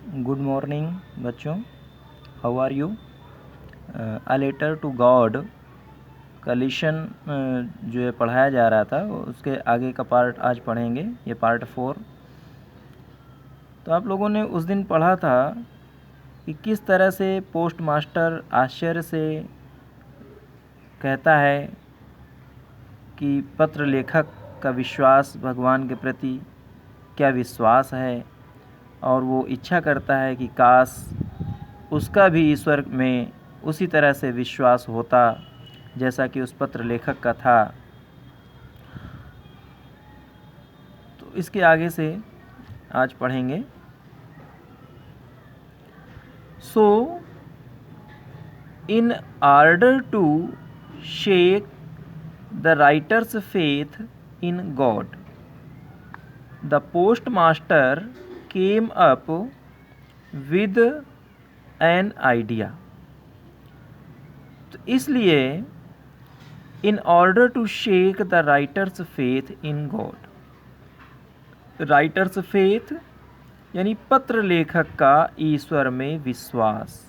Good morning बच्चों, how are you. A letter to God कलीशन जो ये पढ़ाया जा रहा था उसके आगे का पार्ट आज पढ़ेंगे, ये पार्ट 4। तो आप लोगों ने उस दिन पढ़ा था कि किस तरह से पोस्ट मास्टर आश्चर्य से कहता है कि पत्र लेखक का विश्वास भगवान के प्रति क्या विश्वास है, और वो इच्छा करता है कि काश उसका भी ईश्वर में उसी तरह से विश्वास होता जैसा कि उस पत्र लेखक का था। तो इसके आगे से आज पढ़ेंगे। So in order to shake the writer's faith in God, the post master came up with an idea. तो इसलिए in order to shake the writer's faith in God, writer's faith यानी पत्र लेखक का ईश्वर में विश्वास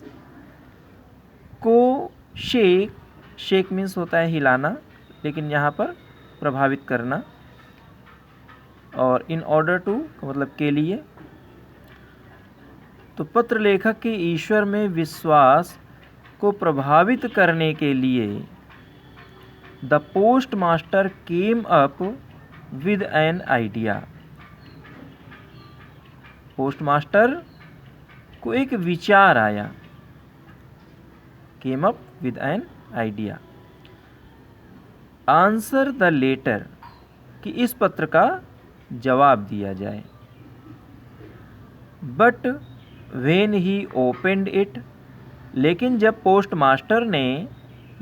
को शेक, शेक मीन्स होता है हिलाना, लेकिन यहाँ पर प्रभावित करना, और इन ऑर्डर टू का मतलब के लिए। तो पत्र लेखक के ईश्वर में विश्वास को प्रभावित करने के लिए the post master came up with an idea, postmaster को एक विचार आया, came up with an idea. Answer the letter कि इस पत्र का जवाब दिया जाए। But when he opened it, लेकिन जब पोस्ट मास्टर ने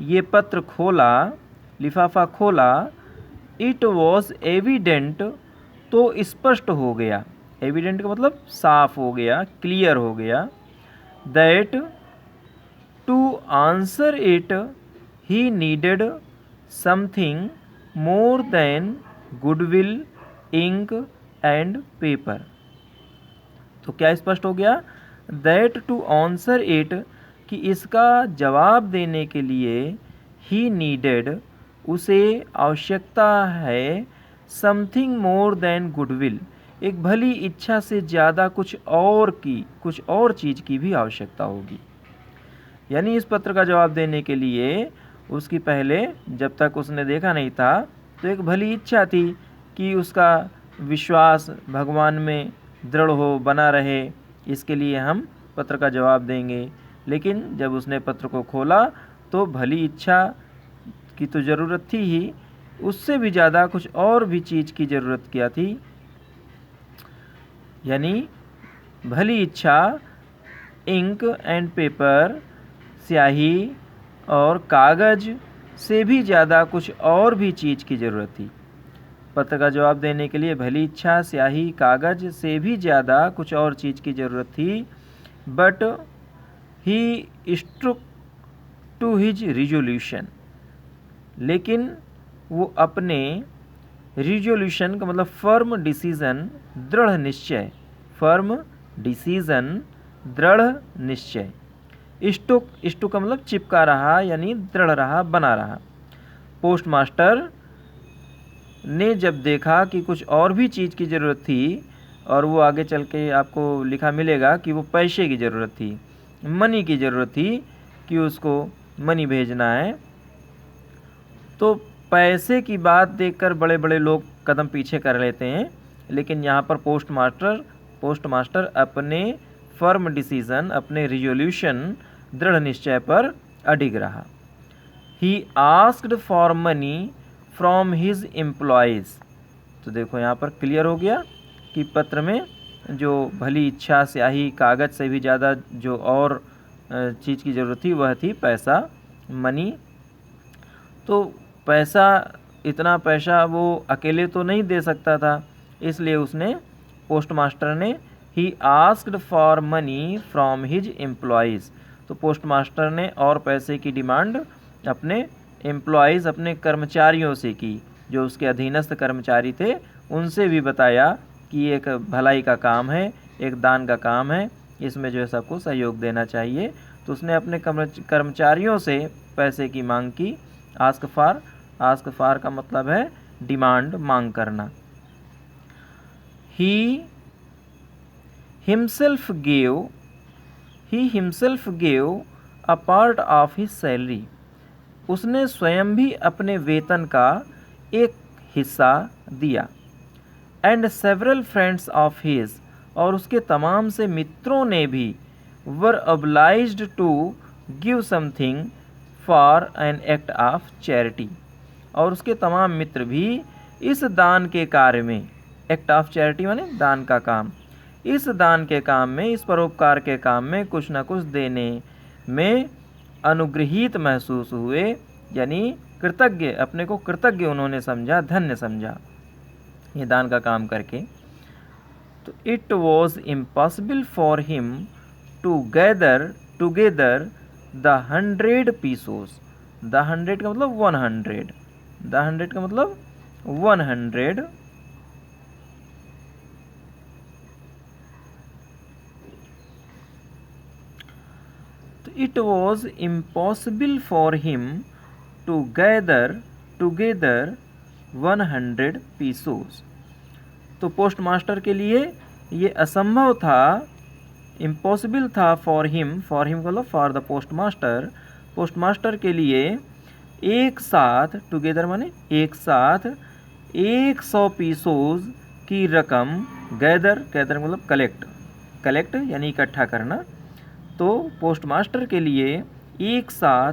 ये पत्र खोला, लिफाफा खोला, इट वॉज एविडेंट, तो स्पष्ट हो गया, एविडेंट का मतलब साफ हो गया, क्लियर हो गया, that to answer it he needed something more than goodwill, ink and paper. तो क्या स्पष्ट हो गया, दैट टू आंसर इट कि इसका जवाब देने के लिए ही नीडेड उसे आवश्यकता है, समथिंग मोर देन गुडविल एक भली इच्छा से ज़्यादा कुछ और चीज़ की भी आवश्यकता होगी। यानी इस पत्र का जवाब देने के लिए उसकी पहले जब तक उसने देखा नहीं था तो एक भली इच्छा थी कि उसका विश्वास भगवान में दृढ़ हो, बना रहे, इसके लिए हम पत्र का जवाब देंगे। लेकिन जब उसने पत्र को खोला तो भली इच्छा की तो ज़रूरत थी ही, उससे भी ज़्यादा कुछ और भी चीज़ की ज़रूरत क्या थी, यानी भली इच्छा इंक एंड पेपर, स्याही और कागज़ से भी ज़्यादा कुछ और भी चीज़ की ज़रूरत थी। पत्र का जवाब देने के लिए भली इच्छा, स्याही, कागज़ से भी ज़्यादा कुछ और चीज़ की ज़रूरत थी। But he stuck to his resolution, लेकिन वो अपने रिजोल्यूशन का मतलब फर्म डिसीज़न, दृढ़ निश्चय, फर्म डिसीज़न दृढ़ निश्चय, स्टुक का मतलब चिपका रहा, यानी दृढ़ रहा, बना रहा। पोस्ट मास्टर ने जब देखा कि कुछ और भी चीज़ की ज़रूरत थी, और वो आगे चल के आपको लिखा मिलेगा कि वो पैसे की ज़रूरत थी, मनी की ज़रूरत थी, कि उसको मनी भेजना है। तो पैसे की बात देखकर बड़े बड़े लोग कदम पीछे कर लेते हैं, लेकिन यहाँ पर पोस्ट मास्टर अपने फर्म डिसीज़न, अपने रिजोल्यूशन, दृढ़ निश्चय पर अडिग रहा। He asked for money from his employees. तो देखो यहाँ पर क्लियर हो गया कि पत्र में जो भली इच्छा, स्याही, कागज़ से भी ज़्यादा जो और चीज़ की ज़रूरत थी वह थी पैसा, मनी। तो पैसा, इतना पैसा वो अकेले तो नहीं दे सकता था, इसलिए उसने, पोस्ट मास्टर ने, he asked for money from his employees. तो पोस्ट मास्टर ने और पैसे की डिमांड अपने एम्प्लॉयज़, अपने कर्मचारियों से की, जो उसके अधीनस्थ कर्मचारी थे, उनसे भी बताया कि एक भलाई का काम है, एक दान का काम है, इसमें जो है सबको सहयोग देना चाहिए। तो उसने अपने कर्मचारियों से पैसे की मांग की। आस्क फार का मतलब है डिमांड, मांग करना। He himself gave a part of his salary. उसने स्वयं भी अपने वेतन का एक हिस्सा दिया। And several friends of his, और उसके तमाम से मित्रों ने भी were obliged to give something for an act of charity, और उसके तमाम मित्र भी इस दान के कार्य में, एक्ट ऑफ चैरिटी माने दान का काम, इस दान के काम में, इस परोपकार के काम में कुछ न कुछ देने में अनुग्रहित महसूस हुए, यानी कृतज्ञ, अपने को कृतज्ञ उन्होंने समझा, धन्य समझा ये दान का काम करके। तो it was impossible for him to gather together the 100 pieces. The 100 का मतलब 100, द 100 का मतलब 100 तो it was impossible for him to gather together 100 pieces. तो पोस्ट मास्टर के लिए ये असंभव था, इम्पॉसिबल था फॉर हिम मतलब फॉर द पोस्ट मास्टर के लिए एक साथ, टुगेदर माने एक साथ, 100 पीसोस की रकम, गैदर मतलब कलेक्ट यानी इकट्ठा करना। तो पोस्ट मास्टर के लिए एक साथ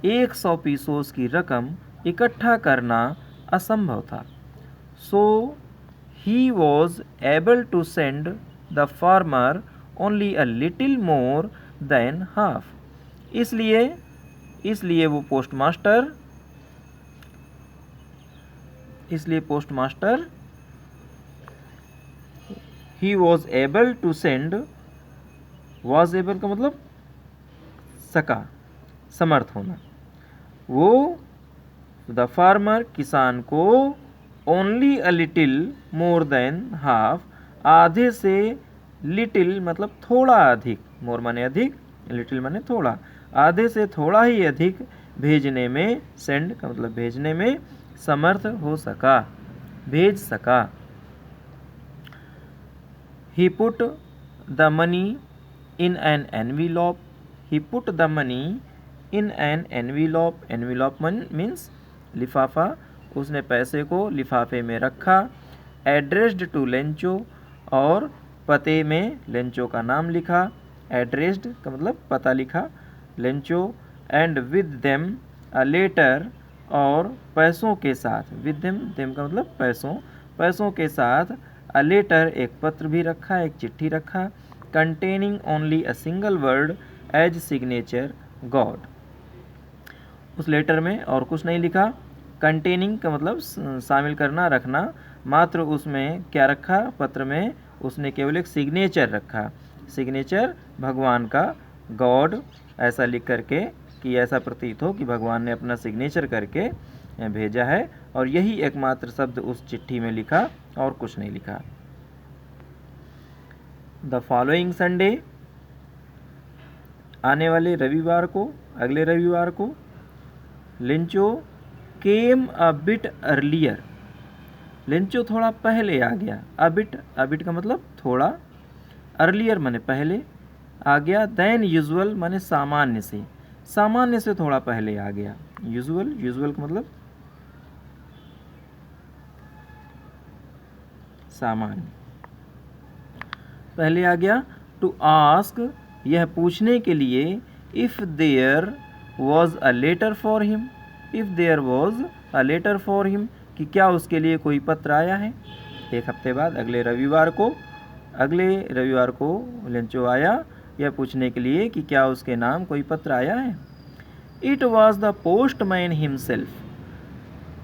100 पीसोस की रकम इकट्ठा करना असंभव था। So he was able to send the farmer only a little more than half. इसलिए वो post master he was able to send, was able का मतलब सका, समर्थ होना, वो द फार्मर किसान को only a little more than half, आधे से, लिटिल मतलब थोड़ा अधिक, मोर माने अधिक, लिटिल माने थोड़ा, आधे से थोड़ा ही अधिक भेजने में, सेंड का मतलब भेजने में समर्थ हो सका, भेज सका। He put the money in an envelope. He put the money in an envelope. Envelope means लिफाफा। उसने पैसे को लिफाफे में रखा। एड्रेस्ड टू लेंचो, और पते में लेंचो का नाम लिखा। एड्रेस्ड का मतलब पता लिखा, Lencho. And with them a letter, और पैसों के साथ, विद देम का मतलब पैसों के साथ, अ लेटर एक पत्र भी रखा, एक चिट्ठी रखा। Containing only a single word as signature God. उस लेटर में और कुछ नहीं लिखा। कंटेनिंग का मतलब शामिल करना, रखना, मात्र उसमें क्या रखा, पत्र में उसने केवल एक सिग्नेचर रखा, सिग्नेचर भगवान का, गॉड ऐसा लिख करके कि ऐसा प्रतीत हो कि भगवान ने अपना सिग्नेचर करके भेजा है, और यही एकमात्र शब्द उस चिट्ठी में लिखा और कुछ नहीं लिखा। द फॉलोइंग संडे, आने वाले रविवार को, अगले रविवार को, Lencho came a bit earlier. Lencho थोड़ा पहले आ गया। अबिट का मतलब थोड़ा, अर्लियर माने पहले आ गया। देन यूजुअल माने सामान्य से थोड़ा पहले आ गया। यूजुअल का मतलब सामान्य, पहले आ गया। टू आस्क, यह पूछने के लिए, if there was a letter for him. If there was a letter for him, कि क्या उसके लिए कोई पत्र आया है। एक हफ्ते बाद अगले रविवार को लेंचो आया यह पूछने के लिए कि क्या उसके नाम कोई पत्र आया है। It was the postman himself,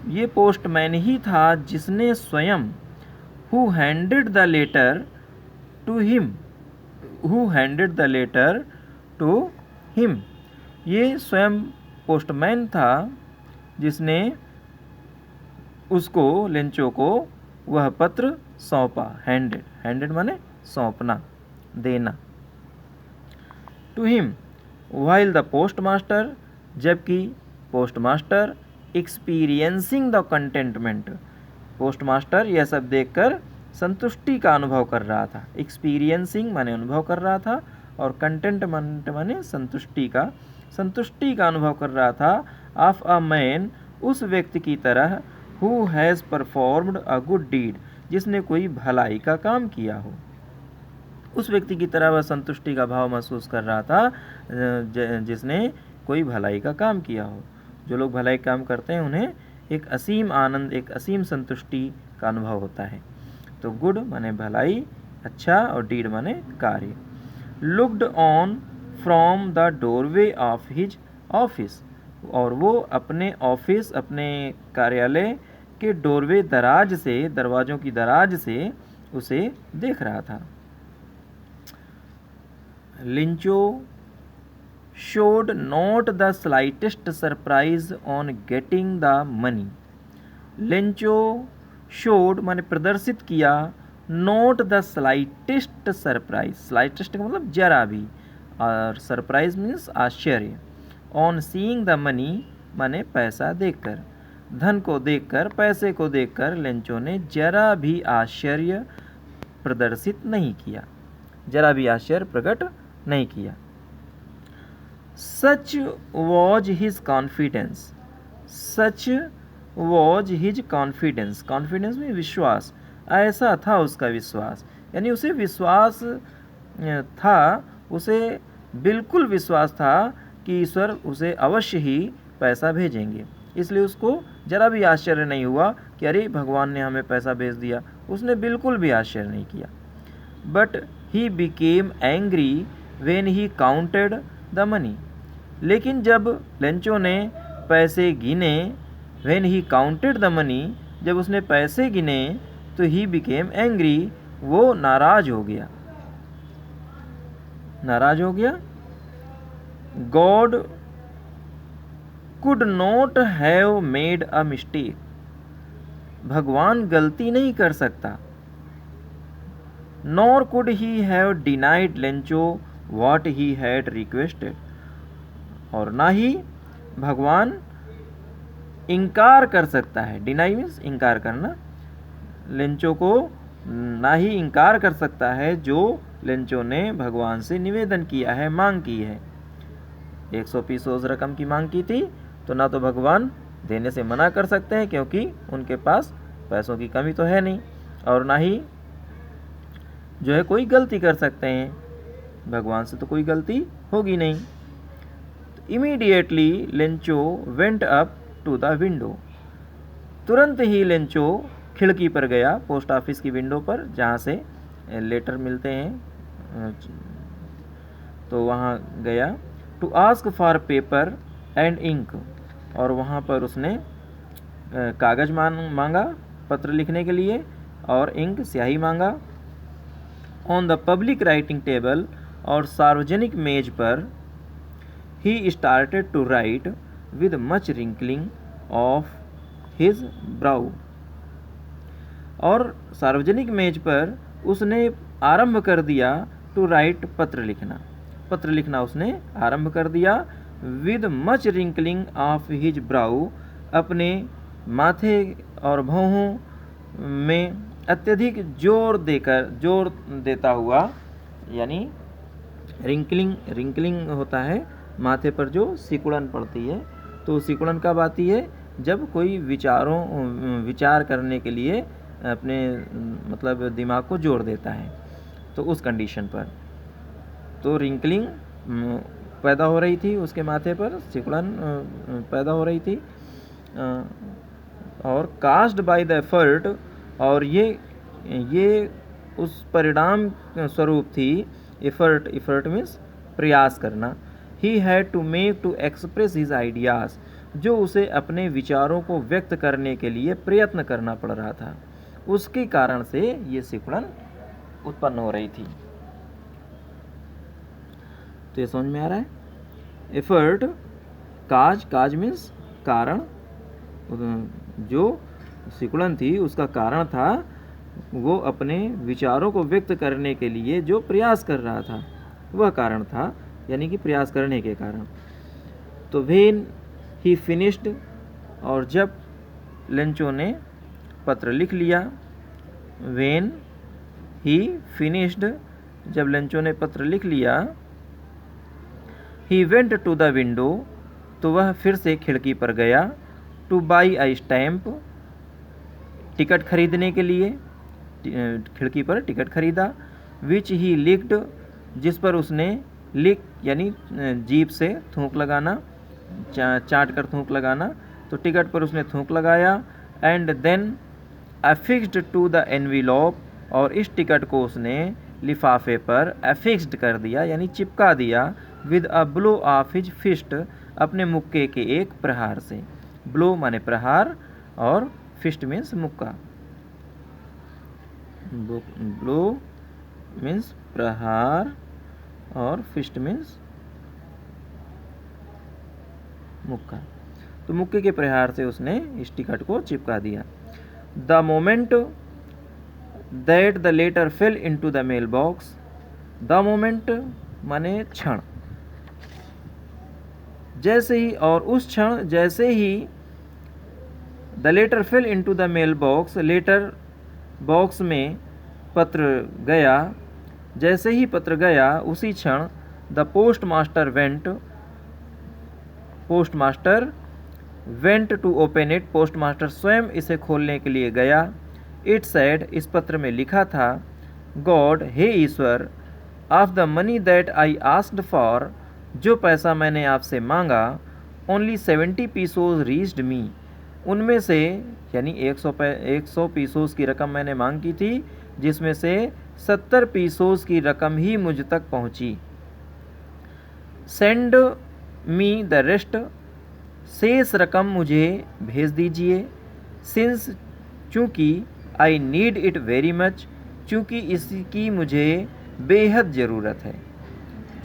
ये पोस्टमैन ही था जिसने स्वयं, who handed the letter to him, ये स्वयं पोस्टमैन था जिसने उसको, लेंचो को वह पत्र सौंपा। हैंडेड माने सौंपना, देना। To him, while the postmaster, जबकि पोस्टमास्टर एक्सपीरियंसिंग द कंटेंटमेंट, पोस्टमास्टर यह सब देखकर संतुष्टि का अनुभव कर रहा था। एक्सपीरियंसिंग माने अनुभव कर रहा था और कंटेंटमेंट माने संतुष्टि का अनुभव कर रहा था। ऑफ अ मैन, उस व्यक्ति की तरह, who has performed a good deed, जिसने कोई भलाई का काम किया हो। उस व्यक्ति की तरह वह संतुष्टि का भाव महसूस कर रहा था जिसने कोई भलाई का काम किया हो। जो लोग भलाई काम करते हैं उन्हें एक असीम आनंद, एक असीम संतुष्टि का अनुभव होता है। तो गुड माने भलाई, अच्छा, और डीड माने कार्य। Looked on from the doorway of his office, और वो अपने ऑफिस, अपने कार्यालय के डोरवे, दराज से, दरवाज़ों की दराज से उसे देख रहा था। लिंचो showed not the slightest surprise on getting the money. लिंचो showed माने प्रदर्शित किया, not the slightest surprise, slightest का मतलब जरा भी, और surprise means आश्चर्य। on seeing the money माने पैसा देखकर, धन को देखकर, पैसे को देखकर लिंचो ने जरा भी आश्चर्य प्रदर्शित नहीं किया, जरा भी आश्चर्य प्रकट नहीं किया। Such was his confidence. Such was his confidence. Confidence में विश्वास, ऐसा था उसका विश्वास, यानी उसे विश्वास था, उसे बिल्कुल विश्वास था कि ईश्वर उसे अवश्य ही पैसा भेजेंगे। इसलिए उसको जरा भी आश्चर्य नहीं हुआ कि अरे भगवान ने हमें पैसा भेज दिया, उसने बिल्कुल भी आश्चर्य नहीं किया। But he became angry when he counted the money, लेकिन जब लेंचो ने पैसे गिने, when he counted the money, जब उसने पैसे गिने, तो ही बिकेम एंग्री, वो नाराज हो गया, नाराज हो गया। God could not have made a mistake, भगवान गलती नहीं कर सकता। Nor could he have denied Lencho what he had requested, और ना ही भगवान इनकार कर सकता है, डिनाई मीन्स इनकार करना, लेंचो को ना ही इनकार कर सकता है जो लेंचो ने भगवान से निवेदन किया है, मांग की है। 100 पीसोस रकम की मांग की थी, तो ना तो भगवान देने से मना कर सकते हैं क्योंकि उनके पास पैसों की कमी तो है नहीं, और ना ही जो है कोई गलती कर सकते हैं, भगवान से तो कोई गलती होगी नहीं। Immediately Lencho went up to the window, तुरंत ही लेंचो खिड़की पर गया, पोस्ट ऑफिस की विंडो पर जहाँ से लेटर मिलते हैं, तो वहाँ गया। To ask for paper and ink, और वहाँ पर उसने कागज़ मांगा पत्र लिखने के लिए, और इंक स्याही मांगा। On the public writing table, और सार्वजनिक मेज पर, he started to write with much wrinkling of his brow, और सार्वजनिक मेज पर उसने आरंभ कर दिया टू राइट, पत्र लिखना उसने आरंभ कर दिया। With much wrinkling of his brow, अपने माथे और भौहों में अत्यधिक जोर देता हुआ, यानी रिंकलिंग होता है माथे पर जो सिकुड़न पड़ती है, तो सिकुड़न कब आती है, जब कोई विचार करने के लिए अपने मतलब दिमाग को जोड़ देता है, तो उस कंडीशन पर तो रिंकलिंग पैदा हो रही थी उसके माथे पर, सिकुड़न पैदा हो रही थी। और कास्ड बाय द एफर्ट, और ये उस परिणाम स्वरूप थी। एफर्ट मीन्स प्रयास करना। He had to make to express his ideas, जो उसे अपने विचारों को व्यक्त करने के लिए प्रयत्न करना पड़ रहा था, उसके कारण से ये सिकुड़न उत्पन्न हो रही थी। तो ये समझ में आ रहा है। एफर्ट, काज मीन्स कारण, जो सिकुड़न थी उसका कारण था वो अपने विचारों को व्यक्त करने के लिए जो प्रयास कर रहा था, वह कारण था। यानी कि प्रयास करने के कारण। तो व्हेन ही फिनिश्ड, और जब लेंचो ने पत्र लिख लिया, व्हेन ही फिनिश्ड, जब लेंचो ने पत्र लिख लिया, he went to the window, तो वह फिर से खिड़की पर गया, to buy a stamp, ticket खरीदने के लिए, खिड़की पर टिकट खरीदा, विच ही लिक्ड, जिस पर उसने लिक यानी जीभ से थूक लगाना, चाट कर थूक लगाना, तो टिकट पर उसने थूक लगाया, and then अफिक्स्ड to the envelope, और इस टिकट को उसने लिफाफे पर अफिक्स्ड कर दिया यानी चिपका दिया, with a blow of his fist, अपने मुक्के के एक प्रहार से। ब्लो माने प्रहार और फिस्ट मीन्स मुक्का। ब्लो मीन्स प्रहार और फिस्ट मीन्स मुक्का। तो मुक्के के प्रहार से उसने इस टिकट को चिपका दिया। The moment that the letter fell into the mail box, the moment माने क्षण, जैसे ही, और उस क्षण जैसे ही, the letter fell into the mail box, letter box में पत्र गया, जैसे ही पत्र गया उसी क्षण, the post master went to open it, post master स्वयं इसे खोलने के लिए गया। इट सेड, इस पत्र में लिखा था, गॉड, हे ईश्वर, of the money that I asked for, जो पैसा मैंने आपसे मांगा, ओनली 70 पीसोज रीच्ड मी, उनमें से यानी 100 पीसोज की रकम मैंने मांग की थी, जिसमें से 70 पीसोज की रकम ही मुझ तक पहुंची। सेंड मी द रेस्ट, शेष रकम मुझे भेज दीजिए। सिंस, चूँकि, I need it very much, चूँकि इसकी मुझे बेहद ज़रूरत है,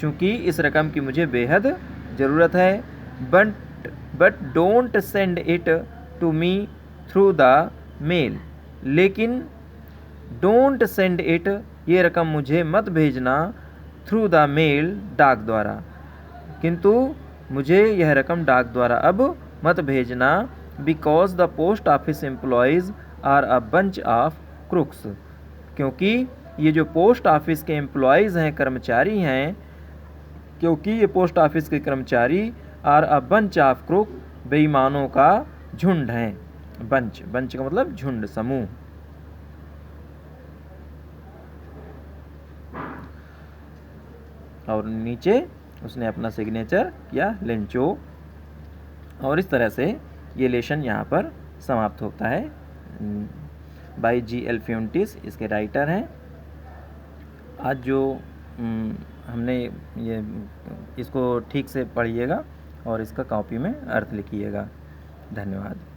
चूँकि इस रकम की मुझे बेहद ज़रूरत है। But don't send it to me through the mail, लेकिन डोंट सेंड इट, ये रकम मुझे मत भेजना, थ्रू द मेल, डाक द्वारा, किंतु मुझे यह रकम डाक द्वारा अब मत भेजना, because the post office employees are a bunch of crooks, क्योंकि ये जो पोस्ट ऑफिस के एम्प्लॉयज़ हैं, कर्मचारी हैं, क्योंकि ये पोस्ट ऑफिस के कर्मचारी are a bunch of crook, बेईमानों का झुंड हैं। बंच का मतलब झुंड, समूह। और नीचे उसने अपना सिग्नेचर किया, लेंचो, और इस तरह से ये लेशन यहाँ पर समाप्त होता है। By G.L. फ्यूंटिस इसके राइटर हैं। आज जो हमने ये इसको ठीक से पढ़िएगा और इसका कॉपी में अर्थ लिखिएगा। धन्यवाद।